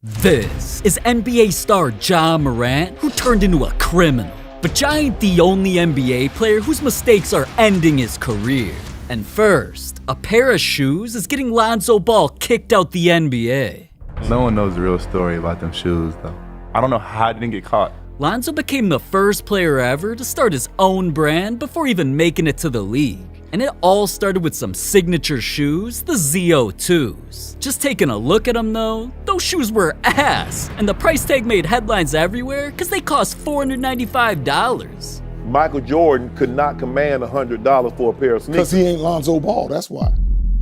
This is NBA star Ja Morant, who turned into a criminal. But Ja ain't the only NBA player whose mistakes are ending his career. And first, a pair of shoes is getting Lonzo Ball kicked out the NBA. No one knows the real story about them shoes, though. I don't know how I didn't get caught. Lonzo became the first player ever to start his own brand before even making it to the league. And it all started with some signature shoes, the ZO2s. Just taking a look at them though, those shoes were ass, and the price tag made headlines everywhere because they cost $495. Michael Jordan could not command $100 for a pair of sneakers. Because he ain't Lonzo Ball, that's why.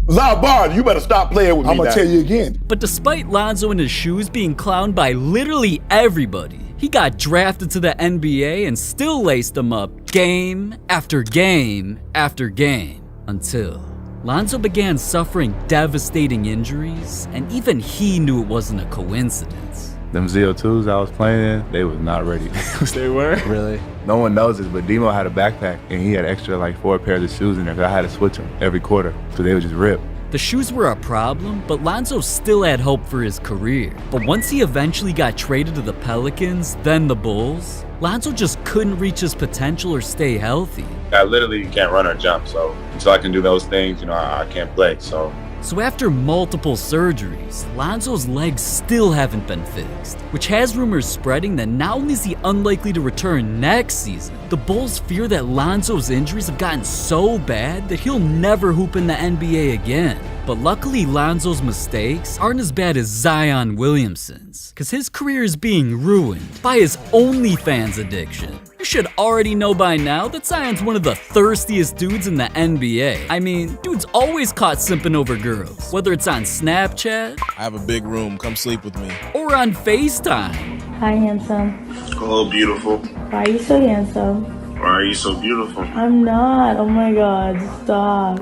Lonzo Ball, you better stop playing with me I'm gonna now. tell you again. But despite Lonzo and his shoes being clowned by literally everybody, he got drafted to the NBA and still laced them up game after game after game until Lonzo began suffering devastating injuries, and even he knew it wasn't a coincidence. Them ZO2s I was playing in, they was not ready. They were? Really? No one knows this, but Demo had a backpack, and he had extra like 4 pairs of shoes in there, because I had to switch them every quarter, so they would just rip. The shoes were a problem, but Lonzo still had hope for his career. But once he eventually got traded to the Pelicans, then the Bulls, Lonzo just couldn't reach his potential or stay healthy. I literally can't run or jump, so until I can do those things, I can't play, So after multiple surgeries, Lonzo's legs still haven't been fixed, which has rumors spreading that not only is he unlikely to return next season, the Bulls fear that Lonzo's injuries have gotten so bad that he'll never hoop in the NBA again. But luckily, Lonzo's mistakes aren't as bad as Zion Williamson's, because his career is being ruined by his OnlyFans addiction. You should already know by now that Zion's one of the thirstiest dudes in the NBA. I mean, dude's always caught simping over girls, whether it's on Snapchat, I have a big room, come sleep with me. or on FaceTime. Hi, handsome. hello, beautiful. Why are you so handsome? Why are you so beautiful? I'm not. Oh my god, stop.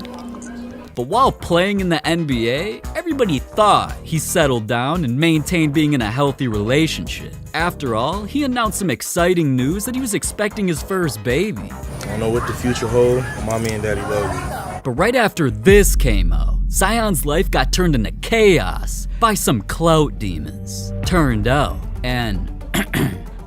But while playing in the NBA, everybody thought he settled down and maintained being in a healthy relationship. After all, he announced some exciting news that he was expecting his first baby. I don't know what the future holds, but mommy and daddy love you. But right after this came out, Zion's life got turned into chaos by some clout demons. Turned out, an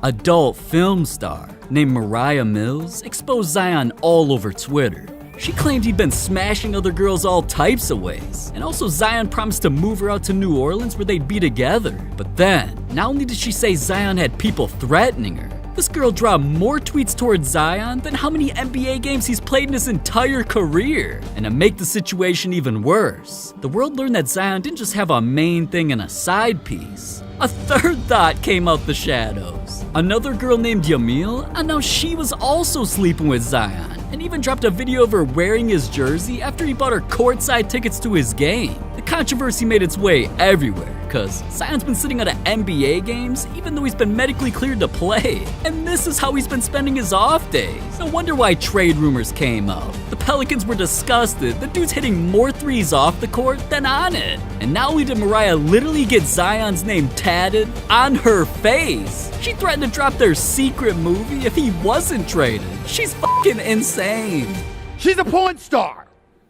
adult film star named Mariah Mills exposed Zion all over Twitter. She claimed he'd been smashing other girls all types of ways, and also Zion promised to move her out to New Orleans where they'd be together. But then, not only did she say Zion had people threatening her, this girl dropped more tweets towards Zion than how many NBA games he's played in his entire career. And to make the situation even worse, the world learned that Zion didn't just have a main thing and a side piece. A third thought came out the shadows. Another girl named Yamil announced she was also sleeping with Zion, and even dropped a video of her wearing his jersey after he bought her courtside tickets to his game. The controversy made its way everywhere, cause Zion's been sitting out of NBA games even though he's been medically cleared to play. And this is how he's been spending his off days. No wonder why trade rumors came out. The Pelicans were disgusted. The dude's hitting more threes off the court than on it. And not only did Mariah literally get Zion's name tatted on her face, she threatened to drop their secret movie if he wasn't traded. She's fucking insane. She's a porn star.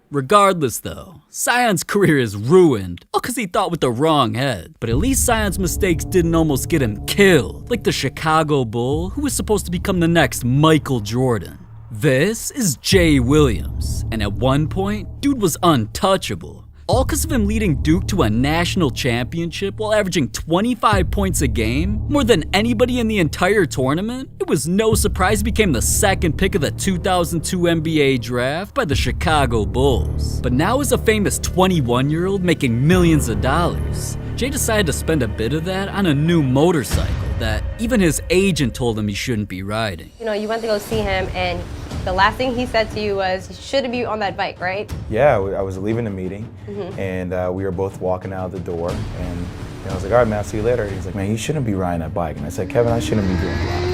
Regardless though, Zion's career is ruined, all because he thought with the wrong head. But at least Zion's mistakes didn't almost get him killed, like the Chicago Bull who was supposed to become the next Michael Jordan. This is Jay Williams, and at one point, dude was untouchable. All because of him leading Duke to a national championship while averaging 25 points a game, more than anybody in the entire tournament. It was no surprise he became the second pick of the 2002 NBA draft by the Chicago Bulls. But now as a famous 21-year-old making millions of dollars, Jay decided to spend a bit of that on a new motorcycle that even his agent told him he shouldn't be riding. You went to go see him, and the last thing he said to you was, you shouldn't be on that bike, right? Yeah, I was leaving the meeting, and we were both walking out the door, and I was like, all right, man, I'll see you later. He's like, man, you shouldn't be riding that bike. And I said, Kevin, I shouldn't be doing a lot of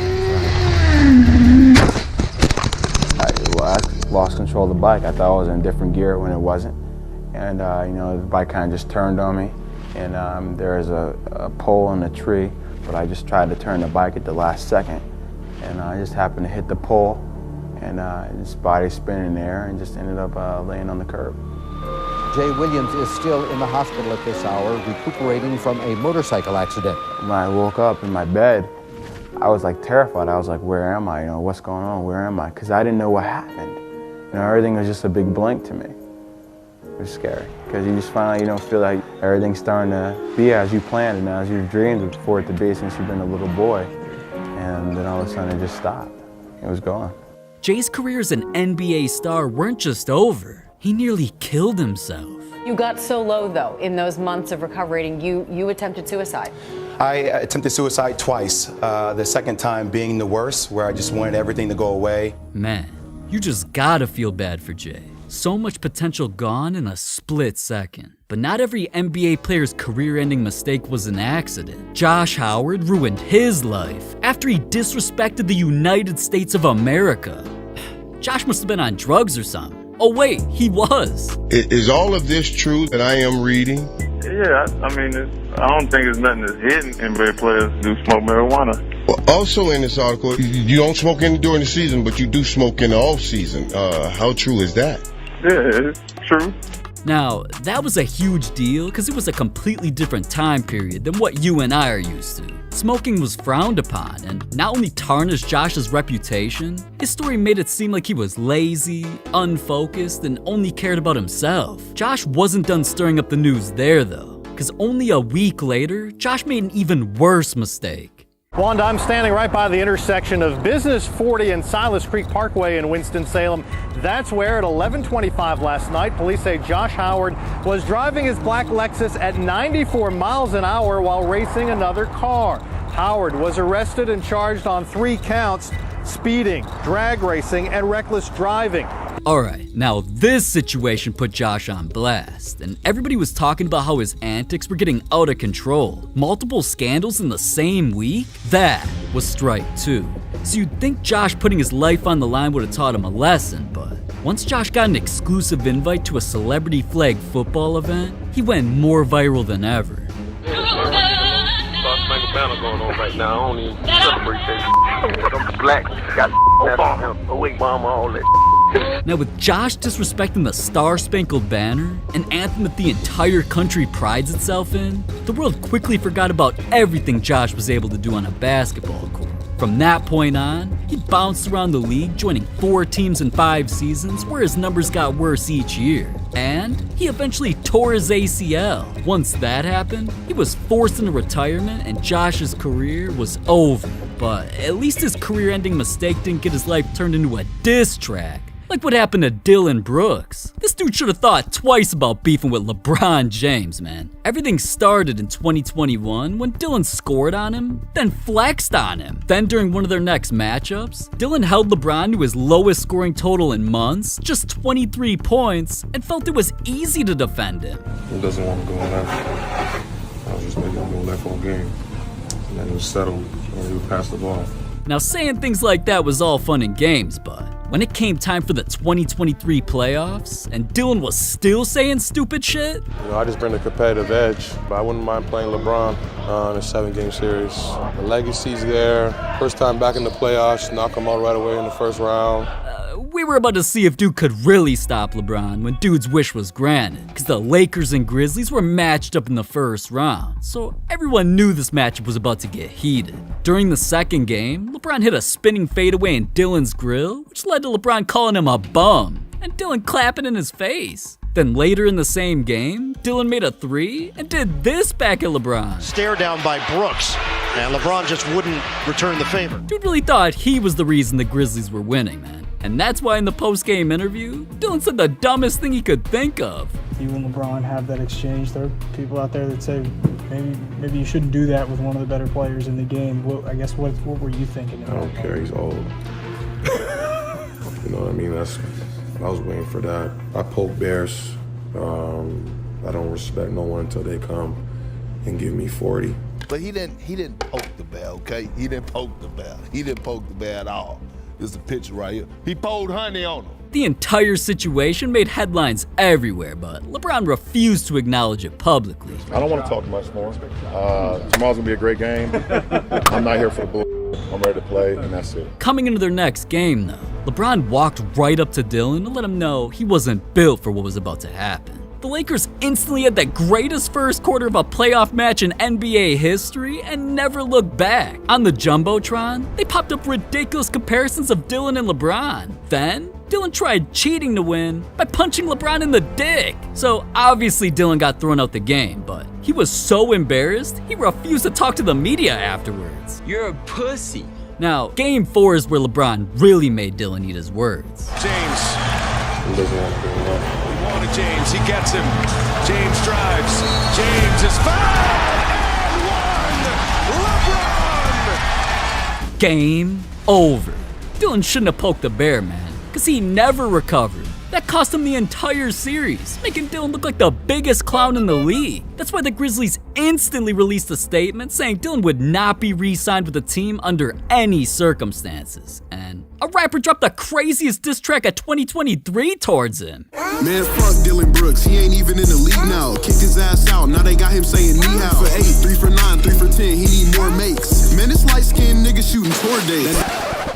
things. I lost control of the bike. I thought I was in a different gear when it wasn't. And, the bike kind of just turned on me, and there was a pole in a tree, but I just tried to turn the bike at the last second, and I just happened to hit the pole, and his body spinning in the air and just ended up laying on the curb. Jay Williams is still in the hospital at this hour, recuperating from a motorcycle accident. When I woke up in my bed, I was like terrified. I was like, where am I? You know, what's going on? Where am I? Because I didn't know what happened. You know, everything was just a big blank to me. It was scary because you just finally, you know, feel like everything's starting to be as you planned and as you've dreamed for it to be since you've been a little boy. And then all of a sudden it just stopped. It was gone. Jay's career as an NBA star weren't just over. He nearly killed himself. You got so low, though, in those months of recovering, you attempted suicide. I attempted suicide twice, the second time being the worst, where I just wanted everything to go away. Man, you just gotta feel bad for Jay. So much potential gone in a split second. But not every NBA player's career-ending mistake was an accident. Josh Howard ruined his life after he disrespected the United States of America. Josh must have been on drugs or something. Oh wait, he was. Is all of this true that I am reading? Yeah, I mean, I don't think there's nothing that's hidden. NBA players do smoke marijuana. Well, also in this article, you don't smoke during the season, but you do smoke in the off season. How true is that? Yeah, it's true. Now, that was a huge deal because it was a completely different time period than what you and I are used to. Smoking was frowned upon and not only tarnished Josh's reputation, his story made it seem like he was lazy, unfocused, and only cared about himself. Josh wasn't done stirring up the news there though, because only a week later, Josh made an even worse mistake. Wanda, I'm standing right by the intersection of Business 40 and Silas Creek Parkway in Winston-Salem. That's where at 11:25 last night, police say Josh Howard was driving his black Lexus at 94 miles an hour while racing another car. Howard was arrested and charged on 3 counts: speeding, drag racing, and reckless driving. Alright, now this situation put Josh on blast, and everybody was talking about how his antics were getting out of control. Multiple scandals in the same week? That was strike 2. So you'd think Josh putting his life on the line would have taught him a lesson, but once Josh got an exclusive invite to a celebrity flag football event, he went more viral than ever. Banner going on right now. I don't even celebrate that. I'm black. Got Obama, away, mama, all that. Now with Josh disrespecting the Star-Spangled Banner, an anthem that the entire country prides itself in, the world quickly forgot about everything Josh was able to do on a basketball court. From that point on, he bounced around the league, joining 4 teams in 5 seasons, where his numbers got worse each year. And he eventually tore his ACL. Once that happened, he was forced into retirement and Josh's career was over. But at least his career-ending mistake didn't get his life turned into a diss track, like what happened to Dylan Brooks. This dude should have thought twice about beefing with LeBron James, man. Everything started in 2021 when Dylan scored on him, then flexed on him. Then during one of their next matchups, Dylan held LeBron to his lowest scoring total in months, just 23 points, and felt it was easy to defend him. He doesn't want to go on that. I was just making him go left all game. And then he was settled when he would pass the ball. Now saying things like that was all fun and games, but when it came time for the 2023 playoffs, and Dylan was still saying stupid shit? You know, I just bring the competitive edge, but I wouldn't mind playing LeBron in a 7-game series. The legacy's there. First time back in the playoffs, knock him out right away in the first round. We were about to see if Dude could really stop LeBron when Dude's wish was granted, because the Lakers and Grizzlies were matched up in the first round, so everyone knew this matchup was about to get heated. During the second game, LeBron hit a spinning fadeaway in Dylan's grill, which led to LeBron calling him a bum, and Dylan clapping in his face. Then later in the same game, Dylan made a 3 and did this back at LeBron. Stare down by Brooks, and LeBron just wouldn't return the favor. Dude really thought he was the reason the Grizzlies were winning, man. And that's why in the post-game interview, Dylan said the dumbest thing he could think of. You and LeBron have that exchange. There are people out there that say maybe you shouldn't do that with one of the better players in the game. Well, I guess what were you thinking? I don't care. He's old. You know what I mean? I was waiting for that. I poke bears. I don't respect no one until they come and give me 40. But he didn't poke the bear, okay? He didn't poke the bear. He didn't poke the bear at all. This is a picture right here. He poured honey on him. The entire situation made headlines everywhere, but LeBron refused to acknowledge it publicly. I don't want to talk much more. Tomorrow's gonna be a great game. I'm not here for the bull. I'm ready to play, and that's it. Coming into their next game, though, LeBron walked right up to Dylan to let him know he wasn't built for what was about to happen. The Lakers instantly had the greatest first quarter of a playoff match in NBA history and never looked back. On the Jumbotron, they popped up ridiculous comparisons of Dylan and LeBron. Then, Dylan tried cheating to win by punching LeBron in the dick. So obviously Dylan got thrown out the game, but he was so embarrassed, he refused to talk to the media afterwards. You're a pussy. Now, Game 4 is where LeBron really made Dylan eat his words. James. He doesn't want to do that. He wanted James. He gets him. James drives. James is fouled and one. LeBron. Game over. Dylan shouldn't have poked the bear, man, because he never recovered. That cost him the entire series, making Dylan look like the biggest clown in the league. That's why the Grizzlies instantly released a statement saying Dylan would not be re-signed with the team under any circumstances. And a rapper dropped the craziest diss track of 2023 towards him. Man, fuck Dylan Brooks, he ain't even in the league now. Kicked his ass out, now they got him saying knee how. For 8, 3 for 9, 3 for 10, he need more makes. Man, this light-skinned nigga shooting tour days.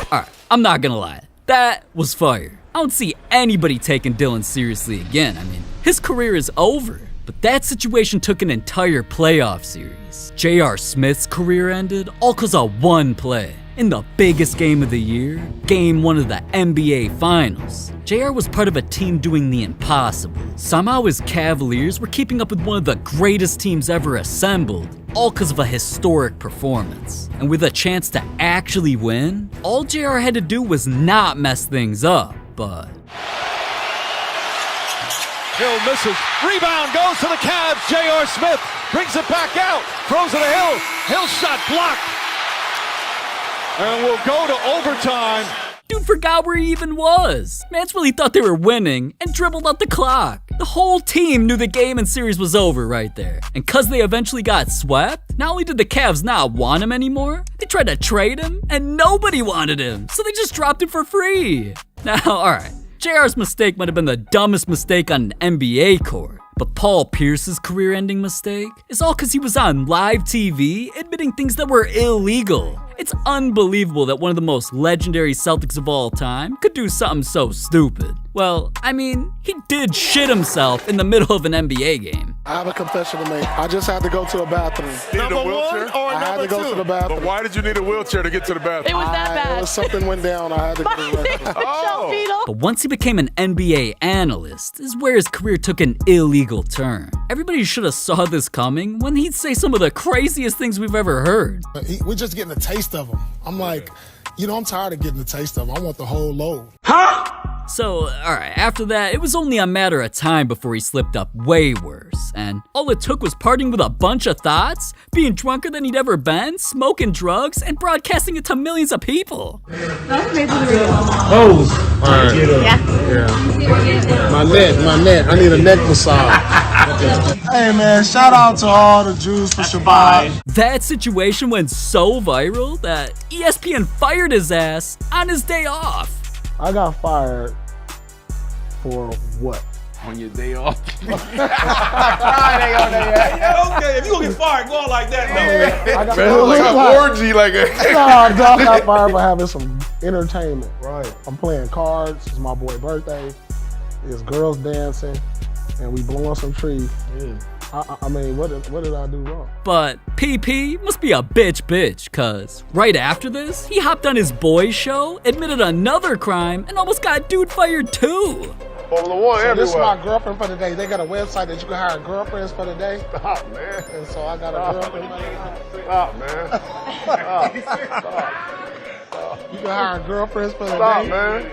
Alright, I'm not gonna lie, that was fire. I don't see anybody taking Dylan seriously again. I mean, his career is over. But that situation took an entire playoff series. J.R. Smith's career ended all cause of one play. In the biggest game of the year, Game 1 of the NBA Finals, J.R. was part of a team doing the impossible. Somehow his Cavaliers were keeping up with one of the greatest teams ever assembled, all cause of a historic performance. And with a chance to actually win, all J.R. had to do was not mess things up. But Hill misses. Rebound goes to the Cavs. J.R. Smith brings it back out. Throws it to Hill. Hill shot blocked. And we'll go to overtime. Dude forgot where he even was. Mans really thought they were winning and dribbled out the clock. The whole team knew the game and series was over right there. And cause they eventually got swept, not only did the Cavs not want him anymore, they tried to trade him and nobody wanted him. So they just dropped him for free. Now, alright, JR's mistake might have been the dumbest mistake on an NBA court. But Paul Pierce's career-ending mistake is all because he was on live TV admitting things that were illegal. It's unbelievable that one of the most legendary Celtics of all time could do something so stupid. Well, I mean, he did shit himself in the middle of an NBA game. I have a confession to make. I just had to go to the bathroom. Number one or I had number to go two? to the bathroom. But why did you need a wheelchair to get to the bathroom? It was that bad. Something went down. I had to go to the restroom. Oh. But once he became an NBA analyst is where his career took an illegal turn. Everybody should have saw this coming when he'd say some of the craziest things we've ever heard. We're just getting a taste of them. I'm like, I'm tired of getting a taste of them. I want the whole load. So, alright, after that, it was only a matter of time before he slipped up way worse. And all it took was partying with a bunch of thoughts, being drunker than he'd ever been, smoking drugs, and broadcasting it to millions of people. Oh, yeah. My neck. I need a neck massage. Hey man, shout out to all the Jews for Shabbat. That situation went so viral that ESPN fired his ass on his day off. I got fired for what? On your day off. Friday on there. Yeah, okay, if you gonna get fired, go on like that, man. I got Like an orgy, like a... Nah, dog, I got fired for having some entertainment. Right. I'm playing cards. It's my boy's birthday. There's girls dancing, and we blowing some trees. Yeah. I mean, what did I do wrong? But PP must be a bitch, cause right after this, he hopped on his boys show, admitted another crime, and almost got dude fired too. Formula One So everywhere. this is my girlfriend for the day. They got a website that you can hire girlfriends for the day. Stop, man. And so I got a girlfriend for the day. Stop, man. Stop. You can hire girlfriends for the Stop, day. man.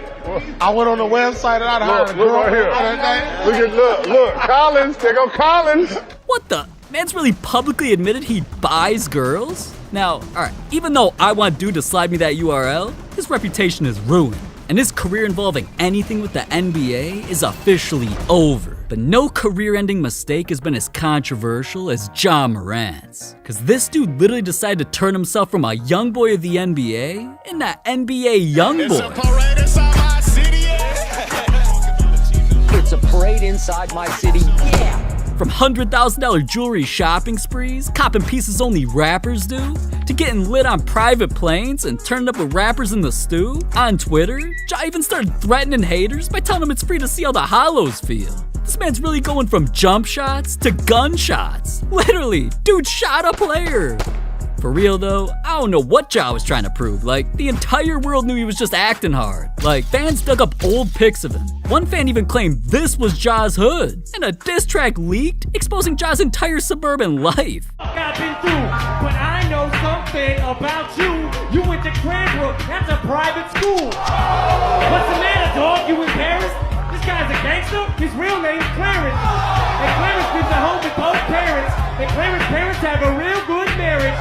I went on the website and I'd hire a Look right here. girlfriend for the day. Look, Collins. There go Collins. What the? Man's really publicly admitted he buys girls? Now, alright, even though I want dude to slide me that URL, his reputation is ruined. And his career involving anything with the NBA is officially over. But no career-ending mistake has been as controversial as Ja Morant's. Cause this dude literally decided to turn himself from a young boy of the NBA into NBA young boy. It's a parade inside my city, It's a parade inside my city, yeah. From $100,000 jewelry shopping sprees, copping pieces only rappers do, to getting lit on private planes and turning up with rappers in the stew. On Twitter, Ja even started threatening haters by telling them it's free to see how the hollows feel. This man's really going from jump shots to gunshots. Literally, dude shot a player. For real though, I don't know what Ja was trying to prove. Like, the entire world knew he was just acting hard. Like, fans dug up old pics of him. One fan even claimed this was Ja's hood. And a diss track leaked, exposing Ja's entire suburban life. I've been through, but I know something about you. You went to Cranbrook, that's a private school. What's the matter, dog? You embarrassed? This guy's a gangster? His real name's Clarence. And Clarence lives at home with both parents. And Clarence's parents have a real good marriage.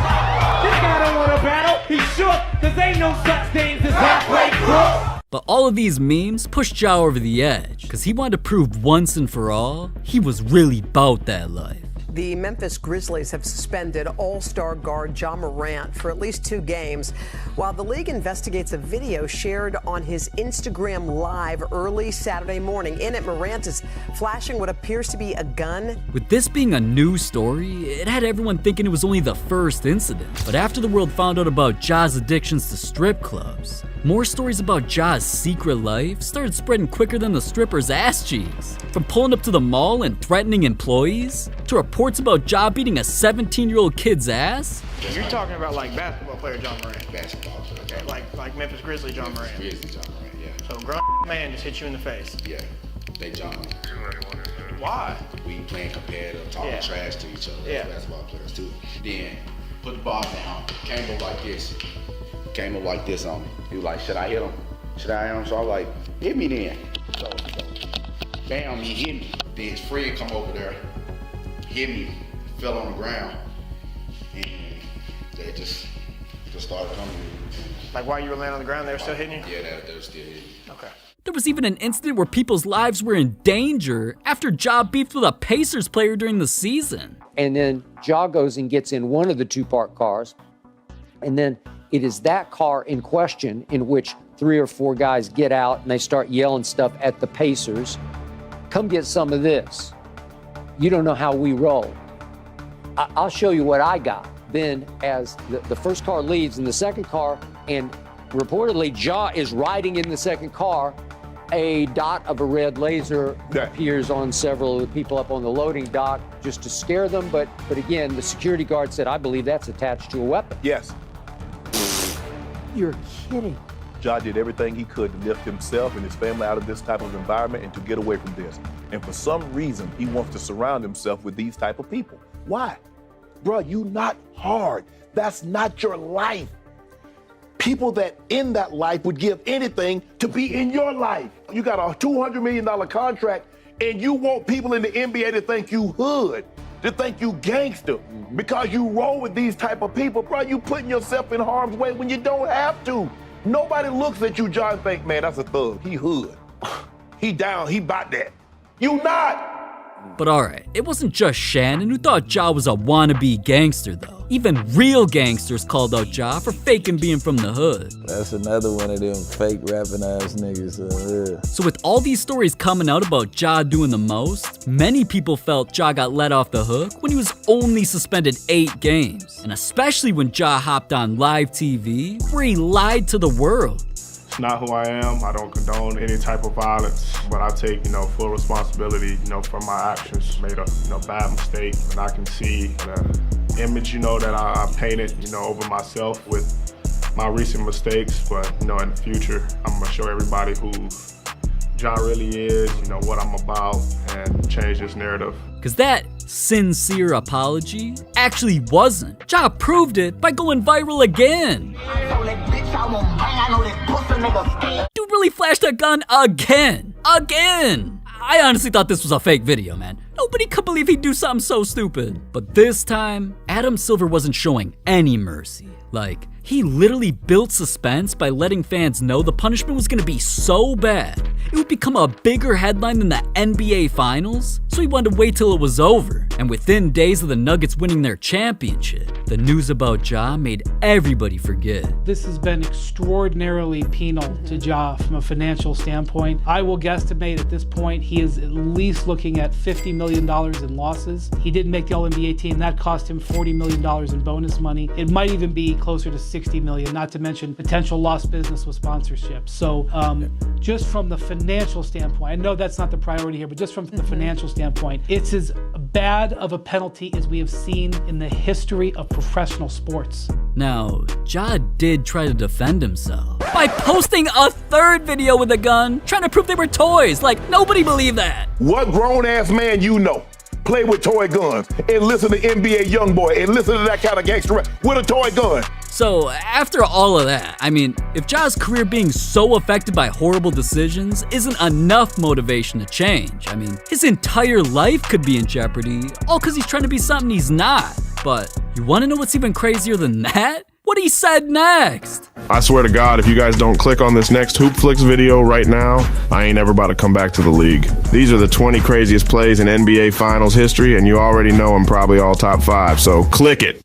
This guy don't want to battle. He's shook, cause ain't no such things as halfway crook. But all of these memes pushed Ja over the edge, cause he wanted to prove once and for all, he was really bout that life. The Memphis Grizzlies have suspended all-star guard Ja Morant for at least 2 games, while the league investigates a video shared on his Instagram Live early Saturday morning. In it, Morant is flashing what appears to be a gun. With this being a news story, it had everyone thinking it was only the first incident. But after the world found out about Ja's addictions to strip clubs, more stories about Ja's secret life started spreading quicker than the stripper's ass cheeks. From pulling up to the mall and threatening employees, to reports about Ja beating a 17-year-old kid's ass. You're talking about like basketball player Ja Morant. Basketball player. Okay, like Memphis Grizzly Ja Morant. Grizzly Ja Morant, yeah. So grown man just hit you in the face. Yeah, they John. Why? We playing competitive, talking trash to each other. Yeah. Basketball players too. Then put the ball down, came up like this. Came up like this on me. He was like, should I hit him? Should I hit him? So I was like, hit me then. So bam, he hit me. Then his friend come over there, hit me, fell on the ground, and they just started coming. Like while you were laying on the ground, they were still hitting you? Yeah, they were still hitting me. Okay. There was even an incident where people's lives were in danger after Ja beefed with a Pacers player during the season. And then Ja goes and gets in one of the 2 parked cars, and then it is that car in question in which 3 or 4 guys get out and they start yelling stuff at the Pacers. Come get some of this. You don't know how we roll. I'll show you what I got. Then as the first car leaves in the second car, and reportedly Ja is riding in the second car, a dot of a red laser appears on several of the people up on the loading dock just to scare them. But again, the security guard said, I believe that's attached to a weapon. Yes. You're kidding. Ja did everything he could to lift himself and his family out of this type of environment and to get away from this. And for some reason, he wants to surround himself with these type of people. Why? Bruh, you not hard. That's not your life. People that in that life would give anything to be in your life. You got a $200 million contract and you want people in the NBA to think you hood, to think you gangster, because you roll with these type of people. Bro, you putting yourself in harm's way when you don't have to. Nobody looks at you, John, and think, man, that's a thug. He hood. He down, he bout that. You not. But alright, it wasn't just Shannon who thought Ja was a wannabe gangster though. Even real gangsters called out Ja for faking being from the hood. That's another one of them fake rapping ass niggas. So with all these stories coming out about Ja doing the most, many people felt Ja got let off the hook when he was only suspended 8 games. And especially when Ja hopped on live TV, where he lied to the world. It's not who I am. I don't condone any type of violence, but I take, full responsibility, for my actions. Made a, bad mistake, and I can see the image, that I painted, over myself with my recent mistakes. But, in the future, I'm gonna show everybody who Ja really is, what I'm about, and change this narrative. Cause that sincere apology actually wasn't. Ja proved it by going viral again. Dude really flashed a gun again. I honestly thought this was a fake video, man. Nobody could believe he'd do something so stupid. But this time, Adam Silver wasn't showing any mercy. Like, he literally built suspense by letting fans know the punishment was gonna be so bad, it would become a bigger headline than the NBA Finals, so he wanted to wait till it was over. And within days of the Nuggets winning their championship, the news about Ja made everybody forget. This has been extraordinarily penal to Ja from a financial standpoint. I will guesstimate at this point he is at least looking at $50 million in losses. He didn't make the All-NBA team. That cost him $40 million in bonus money. It might even be closer to $60 million, not to mention potential lost business with sponsorships. So just from the financial standpoint, I know that's not the priority here, but just from the financial standpoint, it's as bad of a penalty as we have seen in the history of professional sports. Now, Ja did try to defend himself by posting a third video with a gun, trying to prove they were toys. Like, nobody believed that. What grown-ass man you know play with toy guns and listen to NBA YoungBoy and listen to that kind of gangster rap with a toy gun? So after all of that, I mean, if Ja's career being so affected by horrible decisions isn't enough motivation to change, I mean, his entire life could be in jeopardy, all because he's trying to be something he's not. But you want to know what's even crazier than that? What he said next. I swear to God, if you guys don't click on this next Hoop Flicks video right now, I ain't ever about to come back to the league. These are the 20 craziest plays in NBA Finals history, and you already know I'm probably all top 5, so click it.